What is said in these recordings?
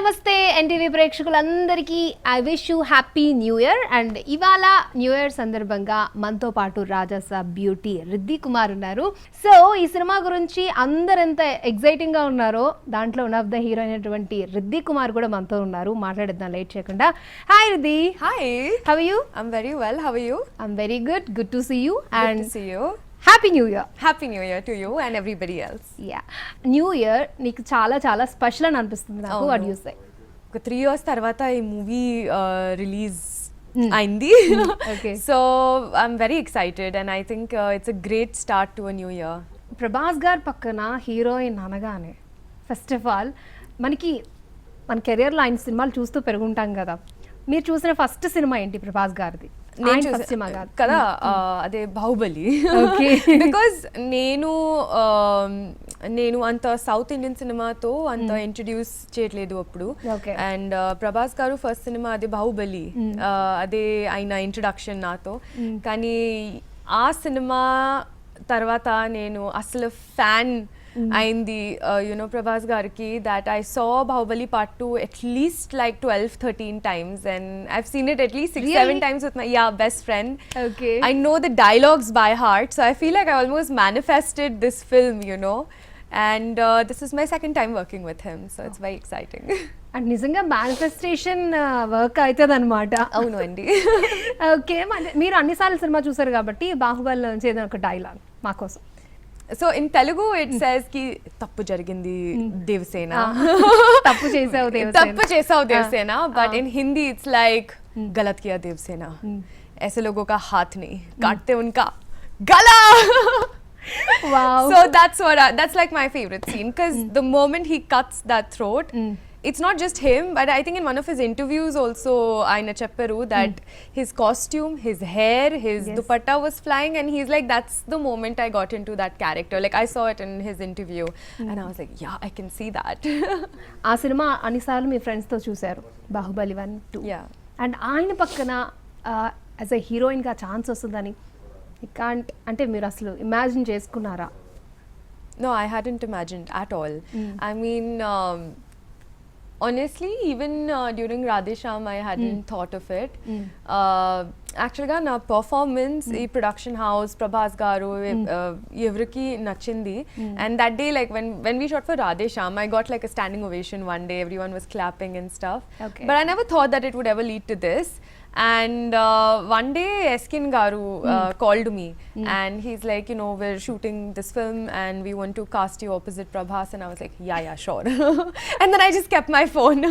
నమస్తే ఎన్టీవీ ప్రేక్షకులందరికీ I wish you happy new year. And ఇవాళ న్యూ ఇయర్ సందర్భంగా మనతో పాటు రాజాసాబ్ బ్యూటీ రిద్ధి కుమార్ ఉన్నారు. సో ఈ సినిమా గురించి అందరు ఎంత ఎక్సైటింగ్ గా ఉన్నారో దాంట్లో వన్ ఆఫ్ ద హీరో అయినటువంటి రిద్ధి కుమార్ కూడా మనతో ఉన్నారు. మాట్లాడేద్దాం లేట్ చేయకుండా. Hi Riddhi. Hi. How are you? I'm very well. How are you? I'm very good. Good to see you. And see you. Happy new year. Happy new year to you and everybody else. Yeah, new year నీకు చాలా చాలా special అని అనిపిస్తుంది నాకు. What you say? ఒక 3 years తర్వాత ఈ movie release అయింది. So I'm very excited and I think it's a great start to a new year. Prabhas garu పక్కన హీరోయిన్ అనగానే ఫస్ట్ ఆఫ్ ఆల్ మన కెరియర్లో ఆయన సినిమాలు చూస్తూ పెరుగుంటాం కదా. మీరు చూసిన ఫస్ట్ సినిమా ఏంటి ప్రభాస్ గారిది? కదా అదే బాహుబలి. బికాజ్ నేను అంత సౌత్ ఇండియన్ సినిమాతో అంత ఇంట్రడ్యూస్ చేయట్లేదు అప్పుడు. అండ్ ప్రభాస్ గారు ఫస్ట్ సినిమా అదే బాహుబలి, అదే ఆయన ఇంట్రడక్షన్ నాతో. కానీ ఆ సినిమా తర్వాత నేను అసలు ఫ్యాన్ అయింది యునో ప్రభాస్ గారికి. That I saw Baahubali part 2 at least like 12-13 times and I've seen it at least 6-7 times with my best friend. Okay. I know the dialogues by heart, so I feel like I almost manifested this film, you know, and this is my second time working with him, so it's very exciting. And నిజంగా manifestation work అవుతుంది అనమాట. అవును అండి. Okay, మీరు అన్నిసార్లు cinema చూసారు కాబట్టి బాహుబలి నుంచి ఏదైనా ఒక డైలాగ్ మా కోసం. So in Telugu it says కి తప్పు జరిగింది దేవసేన, తప్పు చేసావు Devasena. But in Hindi it's like गलत किया देवसेना, ऐसे लोगों का हाथ नहीं काटते उनका गला. Wow. So that's like my favorite scene, because the moment he cuts that throat, it's not just him, but I think in one of his interviews also aina chepparu that his costume, his hair, his dupatta was flying, and he's like, that's the moment I got into that character. Like I saw it in his interview and I was like, yeah, I can see that. ఆ cinema అన్నిసార్లు మీ friends తో చూసారు, Baahubali 1, 2. Yeah. And ఆయన పక్కన as a heroine గా chance వస్తుందని అంటే మీరు అసలు ఇమాజిన్ చేసుకున్నారా? No, I hadn't imagined at all. I mean, honestly, even during Rajasaab, I hadn't thought of it. Actually, na performance, ee production house, Prabhas garu, evriki nachindi. And that day, like when we shot for Rajasaab, I got like a standing ovation one day. Everyone was clapping and stuff. Okay. But I never thought that it would ever lead to this. And one day Eskin Garu called me and he's like, you know, we're shooting this film and we want to cast you opposite Prabhas. And I was like, yeah, sure. And then I just kept my phone.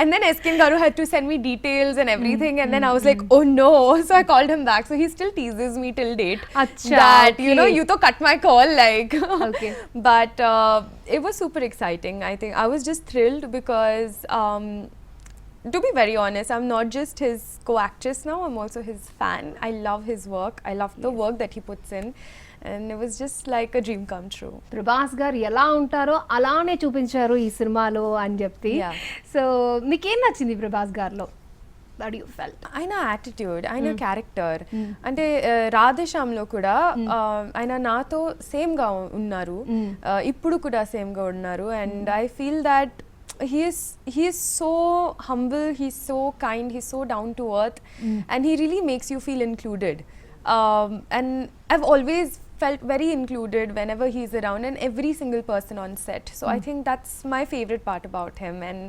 And then Eskin Garu had to send me details and everything. And then I was like, oh no. So I called him back. So he still teases me till date. Achha, that, okay. you know, you to cut my call, like. Okay. But it was super exciting. I think I was just thrilled because to be very honest, I'm not just his co-actress now, I'm also his fan. I love his work. I love the work that he puts in. And it was just like a dream come true. Prabhas గారు ఎలా ఉంటారో అలానే చూపించారు ఈ సినిమాలో అని చెప్పి. So మీకేం నచ్చింది ప్రభాస్ గారిలో? దట్ యు ఫెల్ట్ ఆయన యాటిట్యూడ్, ఆయన క్యారెక్టర్. అంటే రాధేశ్యామ్లో కూడా ఆయన నాతో సేమ్గా ఉన్నారు, ఇప్పుడు కూడా సేమ్గా ఉన్నారు. And I feel that he is so humble, he's so kind, he's so down to earth, and he really makes you feel included. And I've always felt very included whenever he's around, and every single person on set. So I think that's my favorite part about him. And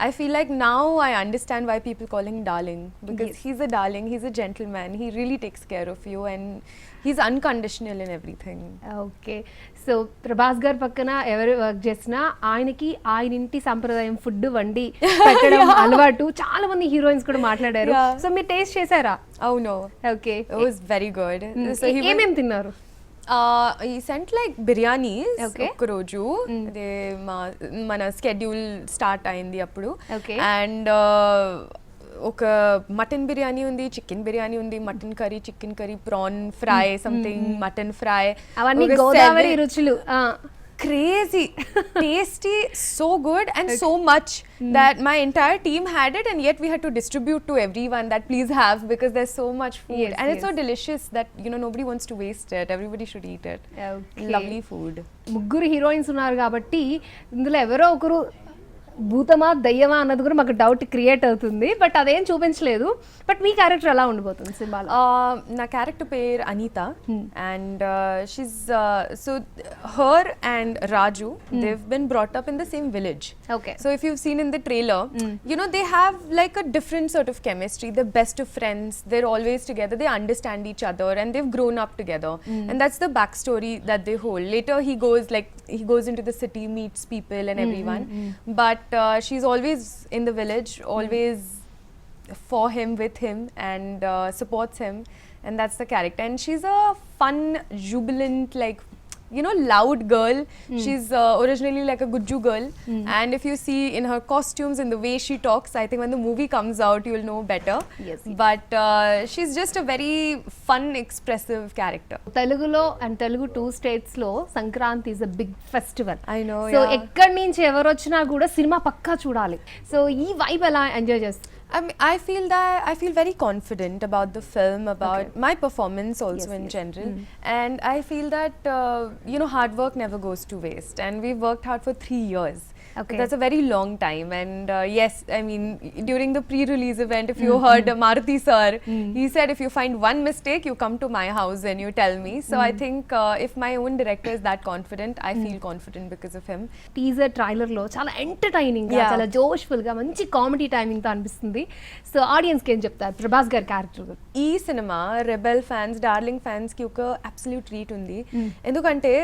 I feel like now I understand why people call him darling, because he's a darling, he's a gentleman, he really takes care of you and he's unconditional in everything. Okay, so Prabhas గారి పక్కన ఎవరు work చేసినా ఆయనకి ఆయన ఇంటి సంప్రదాయం food వండి పెట్టడం అలవాటు. చాలా మంది హీరోయిన్స్ కూడా మాట్లాడారు. సో మీరు టేస్ట్ చేశారా? అవును. Okay, it was very good. So ఏమేమి తిన్నారు? he sent like biryanis ఒక రోజు. అదే మన స్కెడ్యూల్ స్టార్ట్ అయింది అప్పుడు. అండ్ ఒక మటన్ బిర్యానీ ఉంది, చికెన్ బిర్యానీ ఉంది, mutton curry, chicken curry, prawn fry, something mutton fry, అవన్నీ గోదావరి రుచులు. Crazy, tasty, so good, and so much that my entire team had it, and yet we had to distribute to everyone that please have, because there's so much food. And it's so delicious that, you know, nobody wants to waste it. Everybody should eat it. Lovely food. ముగ్గురు heroines ఉన్నారు కాబట్టి ఇందులో ఎవరో ఒకరు భూతమా దయ్యమా అన్నది కూడా మాకు doubt create అవుతుంది, బట్ అదేం చూపించలేదు. బట్ మీ క్యారెక్టర్ ఎలా ఉండిపోతుంది సినిమాలో? నా క్యారెక్టర్ పేరు Anitha, and she's so her and Raju they've been brought up in the same village. Okay. So if you've seen in the trailer, you know, they have like a different sort of chemistry. They're best of friends, they're always together, they understand each other, and they've grown up together. And that's the backstory that they hold. Later he goes into the city, meets people and everyone, but she's always in the village, always for him, with him, and supports him, and that's the character. And she's a fun, jubilant, like, you know, loud girl. She's originally like a Gujju girl, and if you see in her costumes, in the way she talks, I think when the movie comes out you'll know better. Yes. But she's just a very fun, expressive character. తెలుగులో and Telugu 2 states లో Sankranti is a big festival. I know, so yeah. ఎక్కడి నుంచి ఎవరు వచ్చినా కూడా cinema పక్కా చూడాలి. So ఈ vibe ఎలా ఎంజాయ్ చేస్తారు? I mean, I feel very confident about the film, about my performance also in general, and I feel that you know, hard work never goes to waste, and we've worked hard for 3 years. Okay. That's a very long time, and yes, I mean, during the pre-release event, if you heard Maruti sir, he said, if you find one mistake, you come to my house and you tell me. So I think if my own director is that confident, I feel confident because of him. Teaser trailer లో చాలా entertaining గా, Yeah. చాలా జోష్ఫుల్ గా, మంచి comedy timing తో అనిపిస్తుంది. So audience కి ఏం చెప్తారు ప్రభాస్ గారి క్యారెక్టర్? ఈ cinema rebel fans, darling fans కి ఒక అబ్సల్యూట్ ట్రీట్ ఉంది. ఎందుకంటే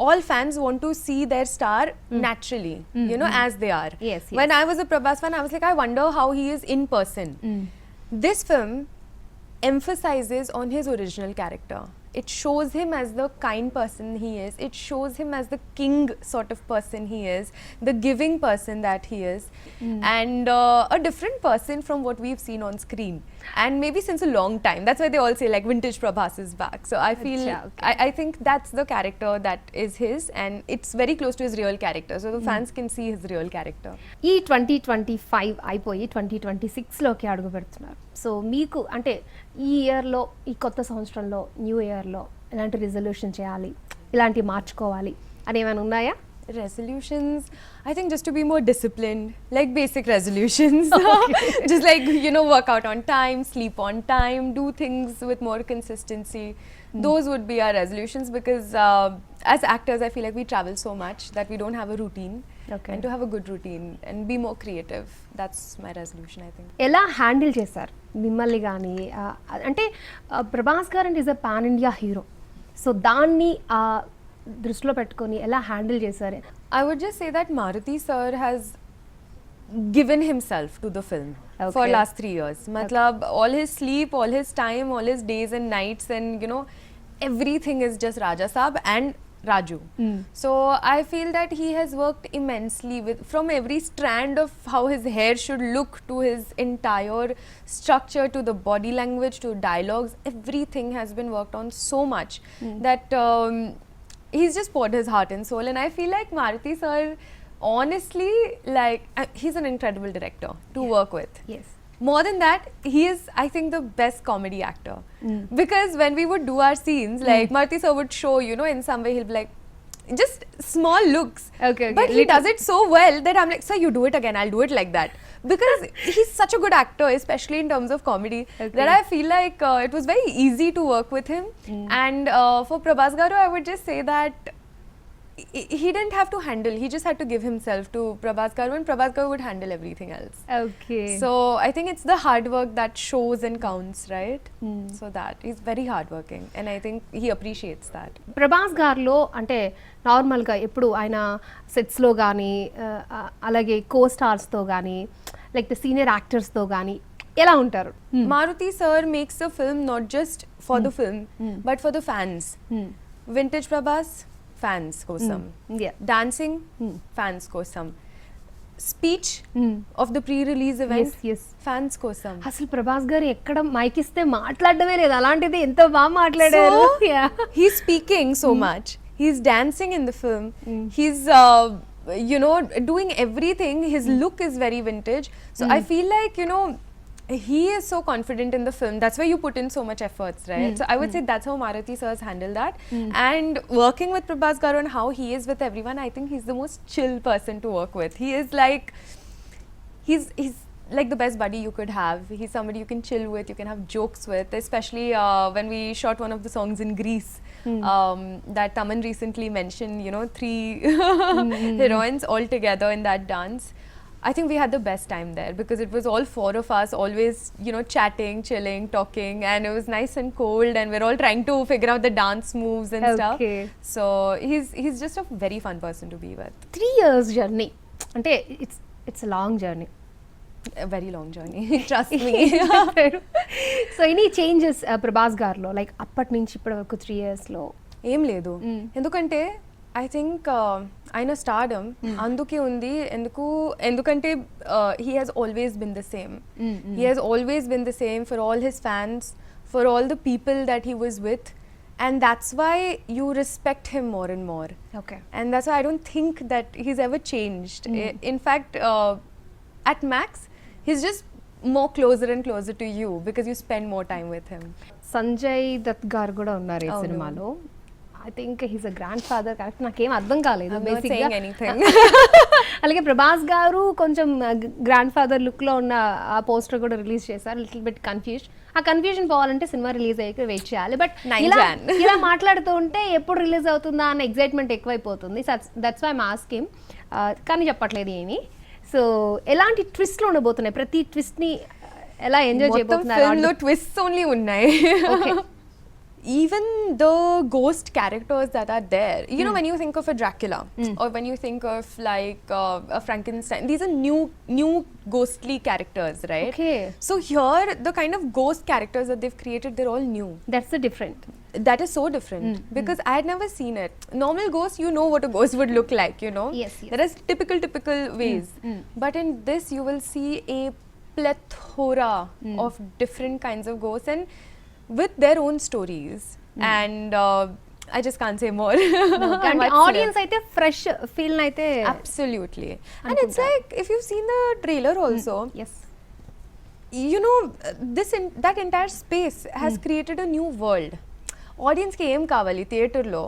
all fans want to see their star naturally, you know, as they are. Yes, yes. When I was a Prabhas fan, I was like, I wonder how he is in person. This film emphasizes on his original character. It shows him as the kind person he is. It shows him as the king sort of person he is, the giving person that he is, and a different person from what we've seen on screen. And maybe since a long time. That's why they all say like vintage Prabhas is back. So I feel, okay. I think that's the character that is his, and it's very close to his real character. So the fans can see his real character. ఈ 2025 అయిపోయి 2026 లోకి అడుగు పెడుతున్నారు. So మీకు అంటే ఈ ఇయర్లో, ఈ కొత్త సంవత్సరంలో, న్యూ ఇయర్లో ఎలాంటి రిజల్యూషన్ చేయాలి, ఇలాంటి మార్చుకోవాలి అని ఏమైనా ఉన్నాయా? Resolutions, I think just to be more disciplined, like basic resolutions. Just like, you know, work out on time, sleep on time, do things with more consistency. Those would be our resolutions, because as actors I feel like we travel so much that we don't have a routine. Okay. And to have a good routine and be more creative, that's my resolution, I think. ఎలా handle చేశారు మిమ్మల్ని కానీ? అంటే ప్రభాస్ గారు అంటే is a pan India hero, so దాన్ని దృష్టిలో పెట్టుకొని ఎలా హ్యాండిల్ చేశారు? I would just say that Maruti sir has given himself to the film for Okay. last 3 years. Matlab, all his sleep, all his time, all his days and nights, and you know, everything is just Rajasaab and Raju. So I feel that he has worked immensely with, from every strand of how his hair should look to his entire structure, to the body language, to dialogues, everything has been worked on so much that he's just poured his heart and soul. And I feel like Maruti sir, honestly, like he's an incredible director to work with. Yes. More than that, he is, I think, the best comedy actor. Because when we would do our scenes, like Maruti sir would show, you know, in some way he'll be like, just small looks. Okay, But he does it so well that I'm like, sir, you do it again, I'll do it like that. Because he's such a good actor, especially in terms of comedy, that I feel like it was very easy to work with him. And for Prabhas garu, I would just say that he didn't have to handle, he just had to give himself to Prabhas garu, and Prabhas garu would handle everything else. Okay. So I think it's the hard work that shows and counts, right? So that he's very hardworking, and I think he appreciates that. Prabhas గారిలో అంటే నార్మల్గా ఎప్పుడు ఆయన సెట్స్లో కానీ అలాగే కో స్టార్స్తో కానీ like the senior యాక్టర్స్తో కానీ ఎలా ఉంటారు? Maruti sir makes the film not just for the film, but for the fans. Vintage Prabhas, fans kosam. Yeah. Dancing, fans kosam. Speech of the pre-release event, Yes. fans kosam. అసలు ప్రభాస్ గారు ఎక్కడ mic ఇస్తే మాట్లాడడమే లేదు, అలాంటిది ఎంత బాగా మాట్లాడారు. So, Yeah. he's speaking so much. He's dancing in the film. He's, you know, doing everything. His look is very vintage. So I feel like, you know, he is so confident in the film. That's why you put in so much efforts, right? So I would say that's how Maruti sir has handled that. And working with Prabhas garu and how he is with everyone, I think he's the most chill person to work with. He is like, he's like the best buddy you could have. He's somebody you can chill with, you can have jokes with, especially when we shot one of the songs in Greece. That Taman recently mentioned, you know, 3 heroines all together in that dance. I think we had the best time there because it was all 4 of us always, you know, chatting, chilling, talking, and it was nice and cold, and we're all trying to figure out the dance moves and stuff. So he's just a very fun person to be with. 3 years journey అంటే it's a long journey. A very long journey, trust me. So any changes Prabhas గారిలో like అప్పటి నుంచి ఇప్పటి వరకు 3 yearsలో? ఏం లేదు, ఎందుకంటే I think ఆయన స్టార్డమ్ అందుకే ఉంది. ఎందుకంటే he has always been the same. He has always been the same for all his fans, for all the people that he was with, and that's why you respect him more and more. Okay. And that's why I don't think that he's ever changed. In fact, at max, he's just more closer and closer to you because you spend more time with him. Sanjay Dutt గారు కూడా ఉన్నారు ఈ సినిమాలో. I think he's a grand father correct, నాకేం అర్థం కాలేదు బేసిక్గా. అలాగే ప్రభాస్ గారు కొంచెం గ్రాండ్ ఫాదర్ లుక్లో ఉన్న ఆ పోస్టర్ కూడా రిలీజ్ చేశారు. Little bit confuse. ఆ కన్ఫ్యూజన్ పోవాలంటే సినిమా రిలీజ్ అయ్యాక వెయిట్ చేయాలి. బట్ ఇలా మాట్లాడుతూ ఉంటే ఎప్పుడు రిలీజ్ అవుతుందా అన్న ఎక్సైట్మెంట్ ఎక్కువైపోతుంది. That's why I'm asking. కానీ చెప్పట్లేదు ఏమి. సో ఎలాంటి ట్విస్ట్లు ఉండబోతున్నాయి? ప్రతి ట్విస్ట్ని ఎలా ఎంజాయ్ చేయబోతున్నారు? ట్విస్ట్స్ ఓన్లీ ఉన్నాయి. Even the ghost characters that are there, you know, when you think of a Dracula or when you think of like a Frankenstein, these are new ghostly characters, right? Okay. So here the kind of ghost characters that they've created, they're all new. That's the different. That is so different because I had never seen it. Normal ghost, you know what a ghost would look like, you know. Yes. There is typical ways. But in this you will see a plethora of different kinds of ghosts and with their own stories. And I just can't say more. And audience aithe fresh feel naithe absolutely. And it's like if you've seen the trailer also, yes, you know, that entire space has created a new world. Audience ki em kavali theater lo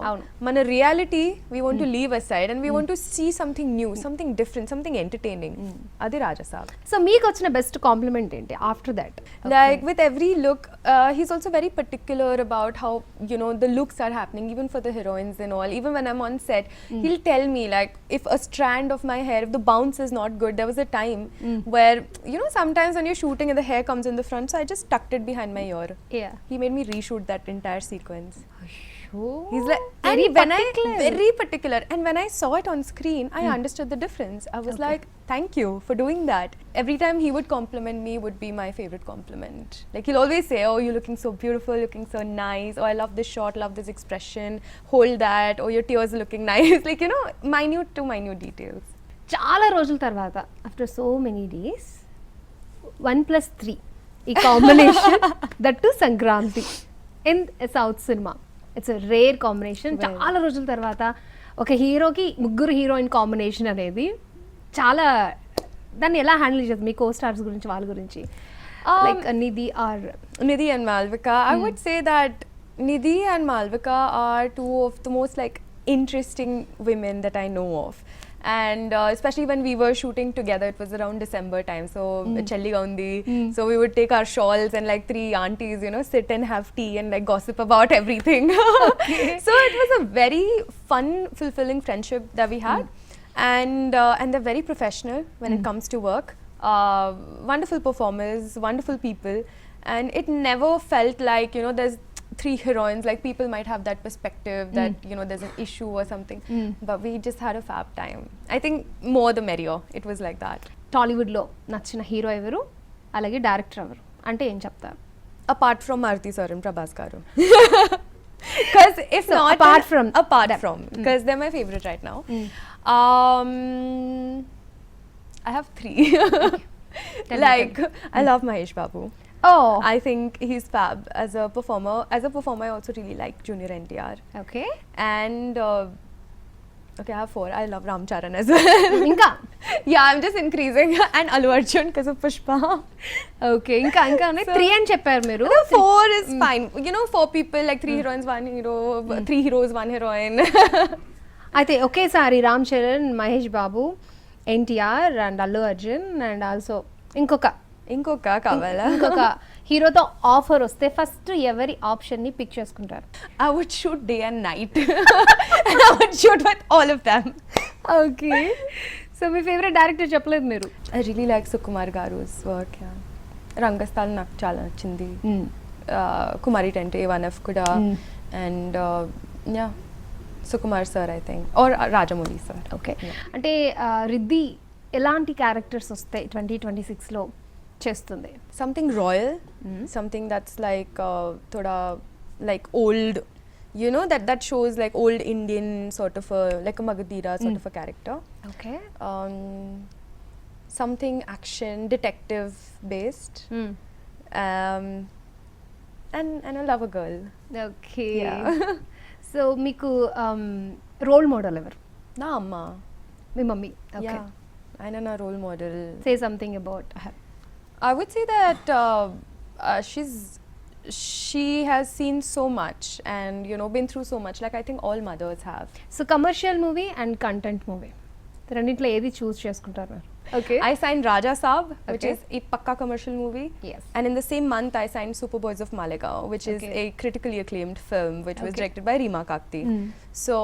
mana reality we want to leave aside and we want to see something new, something different, something entertaining. Adi Rajasaab. So meeku vachina best compliment enti after that? Like with every look, he's also very particular about how, you know, the looks are happening even for the heroines and all. Even when I'm on set, he'll tell me like if a strand of my hair, if the bounce is not good. There was a time where, you know, sometimes when you're shooting and the hair comes in the front, so I just tucked it behind my ear. Yeah. He made me reshoot that entire sequence. Oh, he's like very particular, and when I saw it on screen I understood the difference. I was like, thank you for doing that. Every time he would compliment me would be my favorite compliment. Like he'll always say, oh, you're looking so beautiful, looking so nice, oh, I love this shot, love this expression, hold that, oh, your tears are looking nice. Like, you know, minute to minute details. చాలా రోజుల తర్వాత after so many days 1+3 ఈ combination that to Sankranti in south cinema. It's rare combination. చాలా రోజుల తర్వాత ఒక హీరోకి 3 heroine combination అనేది చాలా, దాన్ని ఎలా హ్యాండిల్ చేస్తుంది? మీ కో స్టార్స్ గురించి, వాళ్ళ గురించి, like Nidhi and Malvika. I would say that Nidhi and Malvika are 2 of the most like interesting women that I know of. And especially when we were shooting together, it was around December time, so challiga undi, so we would take our shawls and like 3 aunties, you know, sit and have tea and like gossip about everything. So it was a very fun, fulfilling friendship that we had. And they're very professional when it comes to work. Wonderful performers, wonderful people, and it never felt like, you know, there's 3 heroines, like people might have that perspective that you know there's an issue or something, but we just had a fab time. I think more the merrier. It was like that. Tollywood లో నచ్చిన hero ఎవరు, అలాగే director ఎవరు అంటే ఏం చెప్తారు? Apart from Maruti sir and Prabhas garu. Because if so, not apart from because they're my favorite right now. I have 3. Like I love Mahesh Babu. Oh, I think he's fab as a performer. As a performer, I also really like Junior NTR. Okay. And Okay, I have 4. I love Ram Charan as well. ఇంకా Yeah, I'm just increasing. And Allu Arjun because of Pushpa. Okay ఇంకా ఇంకా 3 అని చెప్పారు మీరు. 4 is fine. You know, 4 people, like 3 heroines, 1 hero, 3 heroes, 1 heroine. అయితే ఒకేసారి Ram Charan, Mahesh Babu, NTR and Allu Arjun and also ఇంకొక కావాలా? ఇంకొక హీరోతో ఆఫర్ వస్తే ఫస్ట్ ఎవరి ఆప్షన్ ని పిక్ చేసుకుంటారు? I would shoot day and night. And I would shoot with all of them. Okay. So me favourite director చెప్పలేదు మీరు. I really like Sukumar Garu's work. Yeah. రంగస్థలం నాకు చాలా నచ్చింది. కుమారి టెంటే 1F కూడా. And yeah, Sukumar sir I think or Rajamouli sir. Okay. అంటే రిద్ధి ఎలాంటి characters వస్తాయి 2026 లో చేస్తుంది? Something royal, something that's like thoda like old, you know, that shows like old Indian sort of a like a Magadira sort of a character. Okay. Something action detective based. And I love a girl. Okay. Yeah. So మీకు role model ఎవరు? నా అమ్మ. మీ mummy. Okay. Yeah. ఆయన నా role model. Say something about her. I would say that she has seen so much and, you know, been through so much, like I think all mothers have. So commercial movie and content movie రెండిట్లో ఏది చూస్ చేసుకుంటారు మీరు? Okay. I signed Rajasaab, which Okay. is a pakka commercial movie. Yes. And in the same month I signed Super Boys of Malegaon, which is Okay. a critically acclaimed film which was Okay. directed by Reema Kakti. So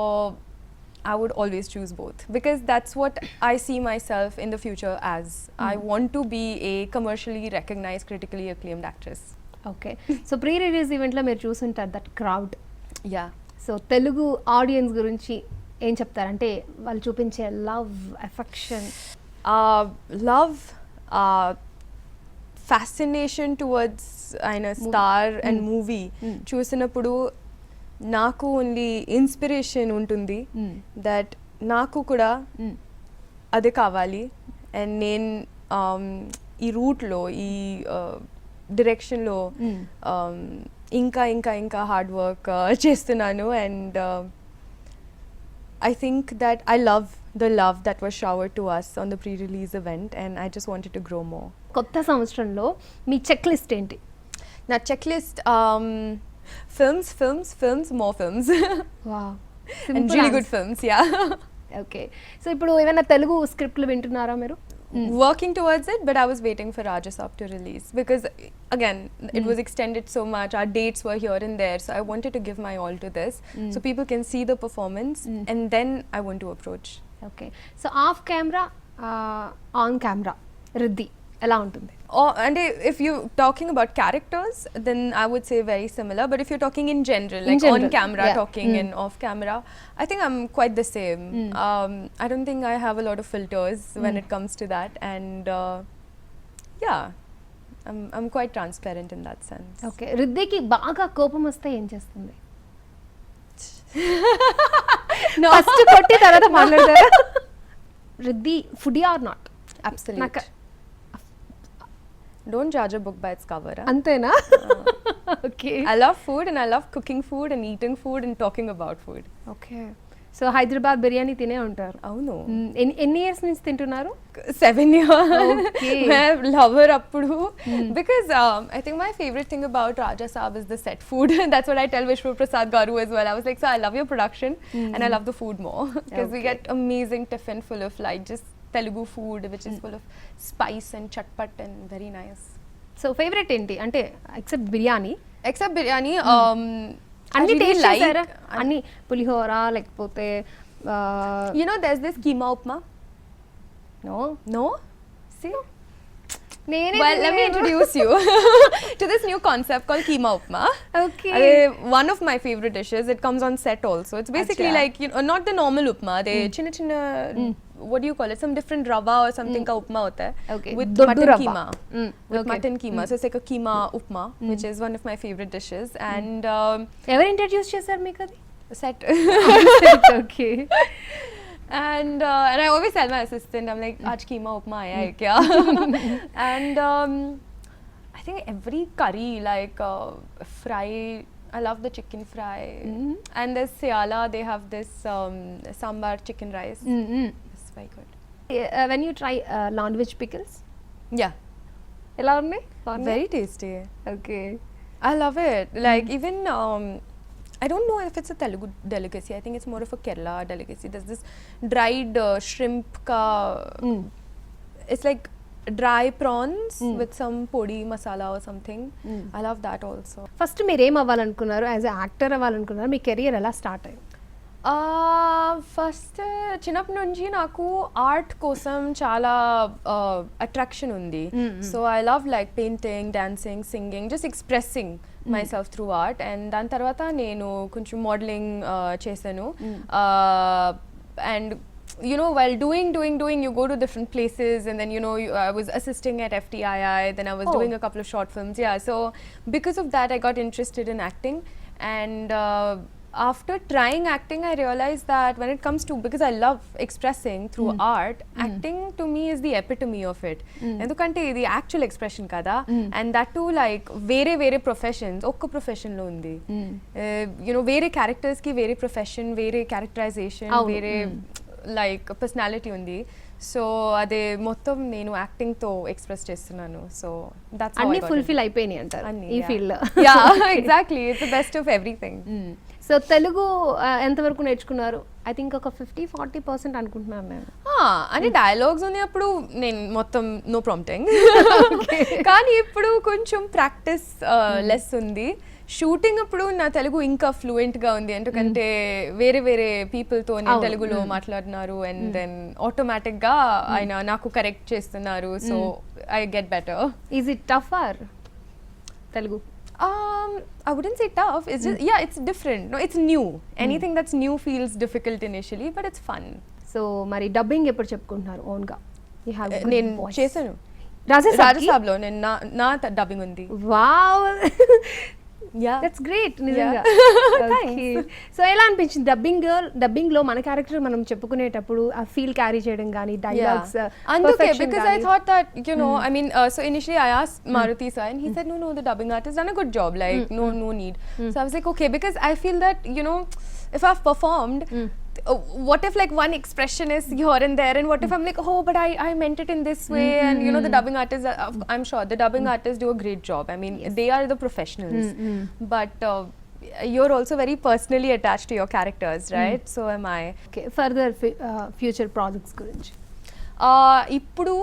I would always choose both because that's what I see myself in the future as. I want to be a commercially recognized, critically acclaimed actress. Okay. So pre release ఈవెంట్లో మీరు చూసుంటారు that crowd. Yeah. So Telugu audience గురించి ఏం చెప్తారు? అంటే వాళ్ళు చూపించే love, affection. Love, fascination towards a star and movie. చూసినప్పుడు నాకు ఓన్లీ ఇన్స్పిరేషన్ ఉంటుంది దట్ నాకు కూడా అదే కావాలి అండ్ నేను ఈ రూట్లో ఈ డైరెక్షన్లో ఇంకా ఇంకా ఇంకా హార్డ్ వర్క్ చేస్తున్నాను and I think that I love the love that was showered to us on the pre-release event and I just wanted to grow more. కొత్త సంవత్సరంలో మీ చెక్ లిస్ట్ ఏంటి? నా checklist, films, more films. Wow. And really good films, yeah. Okay. So ఇప్పుడు ఏమైనా తెలుగు స్క్రిప్ట్లు వింటున్నారా మీరు? Working towards it, but I was waiting for Rajasaab to release because again it was extended so much, our dates were here and there, so I wanted to give my all to this so people can see the performance and then I want to approach. Okay. So of camera, on camera Riddhi ఎలా ఉంటుంది? And if you're talking about characters, then I would say very similar. But if you're talking in general, like on camera, yeah. talking and off camera, I think I'm quite the same. I don't think I have a lot of filters when it comes to that. And yeah, I'm quite transparent in that sense. Okay. రిద్ధికి బాగా కోపం వస్తే ఏం చేస్తుంది? First కొట్టి తర్వాత మాట్లాడతారా? Riddhi foodie or not? Absolutely. Don't judge a book by its cover. Huh? అంతేనా? Okay. I love food and I love cooking food and eating food and talking about food. Okay. So Hyderabad biryani తినే ఉంటారు. అవును. ఎన్ని years నుంచి తింటున్నారు? 7 years. Okay. मैं lover appudu because I think my favorite thing about Rajasaab is the set food. That's what I tell Vishnu Prasad Garu as well. I was like, so I love your production and I love the food more because we get amazing tiffin full of like just Telugu food which is full of spice and chatpat and very nice. So favourite ఏంటి అంటే except biryani? Except biryani, అన్ని I really taste like- చేశారా? అన్ని పులిహోర లేకపోతే you know there's this keema upma. No No? See? నేనే Well, let me introduce you to this new concept called keema upma. Okay. One of my favorite dishes. It comes on set also. It's basically Acha. like, you know, not the normal upma. They chinna chinna, what do you call it? Some different rava or something ka upma hota hai. Okay. With Doddu mutton rava. keema. With Okay. mutton keema. So it's like a keema upma, which is one of my favorite dishes. And ఎవరు introduce చేశారు మీకు అది? set. Okay. And I always tell my assistant, I'm like, aaj keema upma aaya hai kya? And I think every curry, like fry, I love the chicken fry. And there's Siala, they have this sambar chicken rice. It's very good. When you try non-veg pickles, Yeah, ఎలా ఉన్నాయి? very tasty. Okay. I love it. Like even I don't know if it's a Telugu delicacy. I think it's more of a Kerala delicacy. There's this dried shrimp ka. It's like dry prawns with some podi masala or something. I love that also. First మీరు ఏం అవ్వాలనుకున్నారు? As actor అవ్వాలనుకున్నారు? మీ career ఎలా start అయ్యింది? First చిన్నప్పటి నుంచి నాకు ఆర్ట్ కోసం చాలా అట్రాక్షన్ ఉంది. So I love like painting, dancing, singing, just expressing myself through art. And దాని తర్వాత నేను కొంచెం మోడలింగ్ చేశాను. And you know, while doing, you go to different places, and then, you know, I was assisting at FTII, then I was doing a couple of short films. Yeah, so because of that, I got interested in acting. And after trying acting, I realized that when it comes to, because I love expressing through art, acting to me is the epitome of it. Endukante the actual expression kada, and that too like very professions, okka profession lo undi. You know, very characters ki very profession, very characterization, very like personality undi. So అదే మొత్తం నేను acting తో express చేస్తున్నాను. So that's అన్ని fulfil అయిపోయినాయి అంటారు ఈ field లో. Yeah exactly, it's the best of everything. So Telugu ఎంతవరకు నేర్చుకున్నారు? ఐ థింక్ ఒక 50-40% అనుకుంటున్నాను నేను. అంటే డైలాగ్స్ ఉన్నప్పుడు నేను మొత్తం నో ప్రాంప్టింగ్, కానీ ఇప్పుడు కొంచెం ప్రాక్టీస్ లెస్ ఉంది. షూటింగ్ అప్పుడు నా తెలుగు ఇంకా ఫ్లూయెంట్ గా ఉంది, ఎందుకంటే వేరే పీపుల్ తో నేను తెలుగులో మాట్లాడినారు. అండ్ దెన్ ఆటోమేటిక్ గా ఆయన నాకు కరెక్ట్ చేస్తున్నారు. So I get better. Is it tough or Telugu? I wouldn't say tough. It's just it's different. No, it's new. Anything that's new feels difficult initially, but it's fun. So మరి dubbing ఎప్పుడు చెప్పుకుంటున్నారు own గా? You have నేను చేశాను రాజసాబ్ లో, నేను నా dubbing ఉంది. వావ్, Yeah, దట్స్ గ్రేట్ నిజంగా. సో ఎలా అనిపించింది డబ్బింగ్ లో మన క్యారెక్టర్ మనం చెప్పుకునేటప్పుడు ఆ ఫీల్ క్యారీ చేయడం గానీ డైలాగ్స్? అందుకే, because I thought that, you know, I mean, so initially I asked Maruti sir, and he said no, the dubbing artist done a good job, like no need. So I was like, okay, because I feel that, you know, if I've performed, what if like one expression is here and there, and what if I'm like, oh, but I meant it in this way, and you know, the dubbing artists, I'm sure the dubbing artists do a great job. I mean, they are the professionals, but you're also very personally attached to your characters, right? So am I. Okay, further future projects gurinchi ఇప్పుడు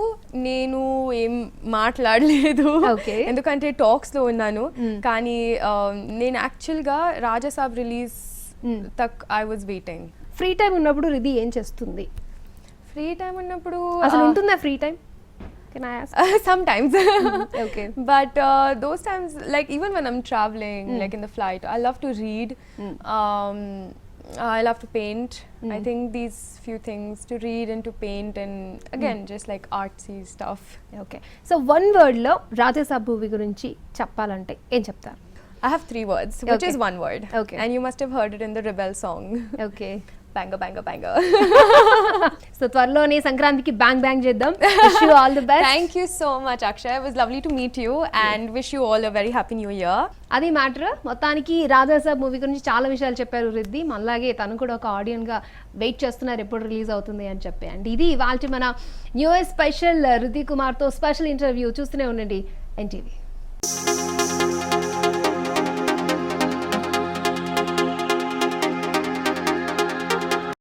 నేను ఏం మాట్లాడలేదు, ఎందుకంటే talks లో ఉన్నాను. కానీ నేను యాక్చువల్గా రాజాసాబ్ రిలీజ్ తక్ I was waiting. Free time ఉన్నప్పుడు రిధి ఏం చేస్తుంది? ఫ్రీ టైం ఉన్నప్పుడు అసలు ఉంటుందా free time? Can I ask? Sometimes. Okay. But those times, like even when I'm traveling, like in the flight, I love to read. I love to paint. I think these few things, to read and to paint, and again just like artsy stuff. Okay. So one word lo Rajasaab movie gurinchi cheppalante em cheptaru? I have 3 words, which is one word. Okay. And you must have heard it in the Rebel song. Okay. Banger, banger, banger. So త్వరలోనే సంక్రాంతికి bang చేద్దాం. Wish you all the best. Thank you so much, Akshay. It was lovely to meet you, and wish you all a very happy new year. అది matter. మొత్తానికి Raja Saab movie గురించి చాలా విషయాలు చెప్పారు రిద్ధి. మనలాగే తను కూడా ఒక ఆడియన్స్ గా వెయిట్ చేస్తున్నారు ఎప్పుడు రిలీజ్ అవుతుంది అని చెప్పి. అండ్ ఇది ఇవాల్టి మన new year special Riddhi Kumar తో స్పెషల్ ఇంటర్వ్యూ. చూస్తూనే ఉండండి NTV.